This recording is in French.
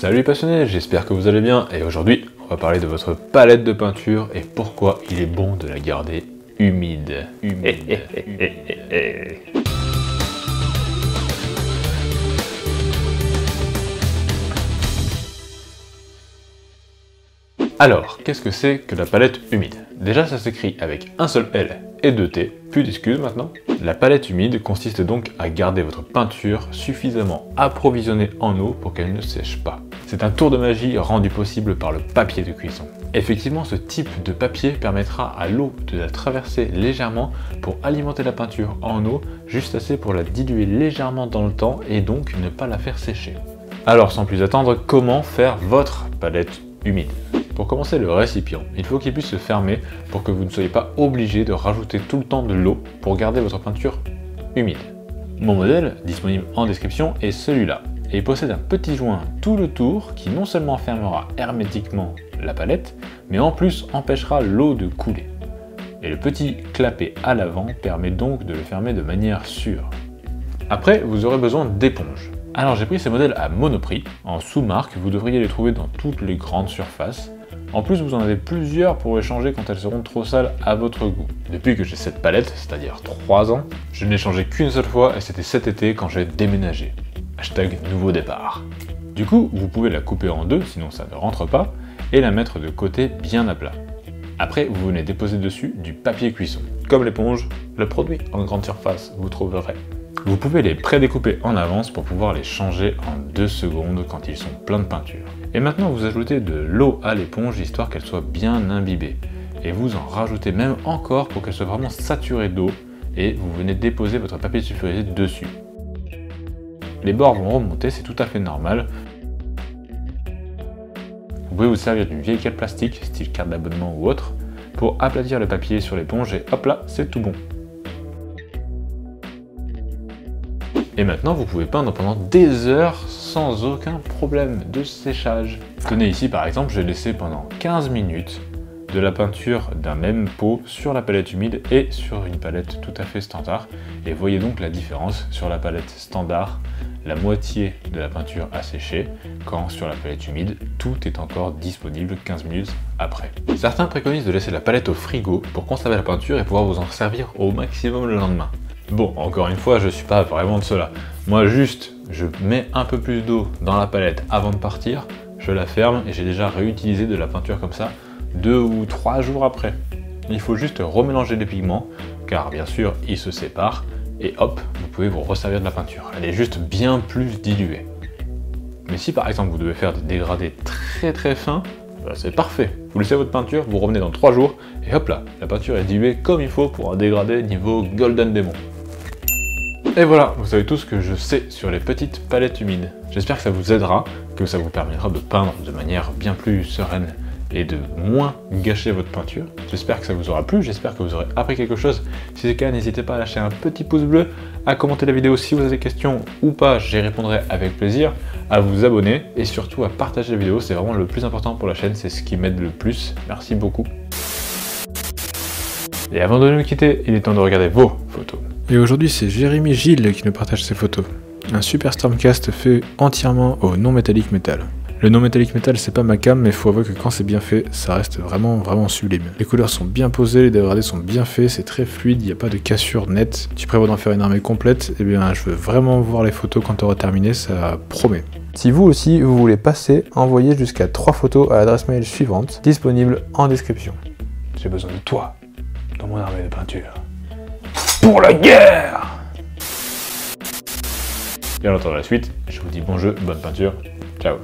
Salut les passionnés, j'espère que vous allez bien et aujourd'hui on va parler de votre palette de peinture et pourquoi il est bon de la garder humide. Alors, qu'est-ce que c'est que la palette humide? Déjà, ça s'écrit avec un seul L et deux T, plus d'excuses maintenant. La palette humide consiste donc à garder votre peinture suffisamment approvisionnée en eau pour qu'elle ne sèche pas. C'est un tour de magie rendu possible par le papier de cuisson. Effectivement, ce type de papier permettra à l'eau de la traverser légèrement pour alimenter la peinture en eau, juste assez pour la diluer légèrement dans le temps et donc ne pas la faire sécher. Alors, sans plus attendre, comment faire votre palette humide? Pour commencer le récipient, il faut qu'il puisse se fermer pour que vous ne soyez pas obligé de rajouter tout le temps de l'eau pour garder votre peinture humide. Mon modèle, disponible en description, est celui-là. Et il possède un petit joint tout le tour qui non seulement fermera hermétiquement la palette, mais en plus empêchera l'eau de couler. Et le petit clapet à l'avant permet donc de le fermer de manière sûre. Après, vous aurez besoin d'éponges. Alors j'ai pris ces modèles à Monoprix, en sous-marque, vous devriez les trouver dans toutes les grandes surfaces. En plus, vous en avez plusieurs pour échanger quand elles seront trop sales à votre goût. Depuis que j'ai cette palette, c'est-à-dire 3 ans, je ne l'ai changée qu'une seule fois et c'était cet été quand j'ai déménagé. Hashtag nouveau départ. Du coup, vous pouvez la couper en deux, sinon ça ne rentre pas, et la mettre de côté bien à plat. Après, vous venez déposer dessus du papier cuisson. Comme l'éponge, le produit en grande surface, vous trouverez. Vous pouvez les pré-découper en avance pour pouvoir les changer en 2 secondes quand ils sont pleins de peinture. Et maintenant vous ajoutez de l'eau à l'éponge histoire qu'elle soit bien imbibée. Et vous en rajoutez même encore pour qu'elle soit vraiment saturée d'eau et vous venez déposer votre papier sulfurisé dessus. Les bords vont remonter, c'est tout à fait normal. Vous pouvez vous servir d'une vieille carte plastique, style carte d'abonnement ou autre, pour aplatir le papier sur l'éponge et hop là, c'est tout bon. Et maintenant, vous pouvez peindre pendant des heures sans aucun problème de séchage. Tenez ici par exemple, j'ai laissé pendant 15 minutes de la peinture d'un même pot sur la palette humide et sur une palette tout à fait standard. Et voyez donc la différence sur la palette standard, la moitié de la peinture a séché, quand sur la palette humide, tout est encore disponible 15 minutes après. Certains préconisent de laisser la palette au frigo pour conserver la peinture et pouvoir vous en servir au maximum le lendemain. Bon, encore une fois, je suis pas vraiment de cela. Moi juste, je mets un peu plus d'eau dans la palette avant de partir, je la ferme et j'ai déjà réutilisé de la peinture comme ça 2 ou 3 jours après. Il faut juste remélanger les pigments, car bien sûr, ils se séparent, et hop, vous pouvez vous resservir de la peinture. Elle est juste bien plus diluée. Mais si par exemple vous devez faire des dégradés très fins, c'est parfait. Vous laissez votre peinture, vous revenez dans 3 jours, et hop là, la peinture est diluée comme il faut pour un dégradé niveau Golden Demon. Et voilà, vous savez tout ce que je sais sur les petites palettes humides. J'espère que ça vous aidera, que ça vous permettra de peindre de manière bien plus sereine et de moins gâcher votre peinture. J'espère que ça vous aura plu, j'espère que vous aurez appris quelque chose. Si c'est le cas, n'hésitez pas à lâcher un petit pouce bleu, à commenter la vidéo si vous avez des questions ou pas, j'y répondrai avec plaisir, à vous abonner et surtout à partager la vidéo, c'est vraiment le plus important pour la chaîne, c'est ce qui m'aide le plus. Merci beaucoup. Et avant de nous quitter, il est temps de regarder vos photos. Et aujourd'hui, c'est Jérémy Gilles qui nous partage ses photos. Un super Stormcast fait entièrement au non-métallique métal. Le non-métallique métal, c'est pas ma cam, mais faut avouer que quand c'est bien fait, ça reste vraiment sublime. Les couleurs sont bien posées, les dégradés sont bien faits, c'est très fluide, il n'y a pas de cassure nette. Tu prévois d'en faire une armée complète, eh bien je veux vraiment voir les photos quand tu auras terminé, ça promet. Si vous aussi, vous voulez passer, envoyez jusqu'à 3 photos à l'adresse mail suivante, disponible en description. J'ai besoin de toi dans mon armée de peinture. Pour la guerre! Et en attendant la suite, je vous dis bon jeu, bonne peinture, ciao.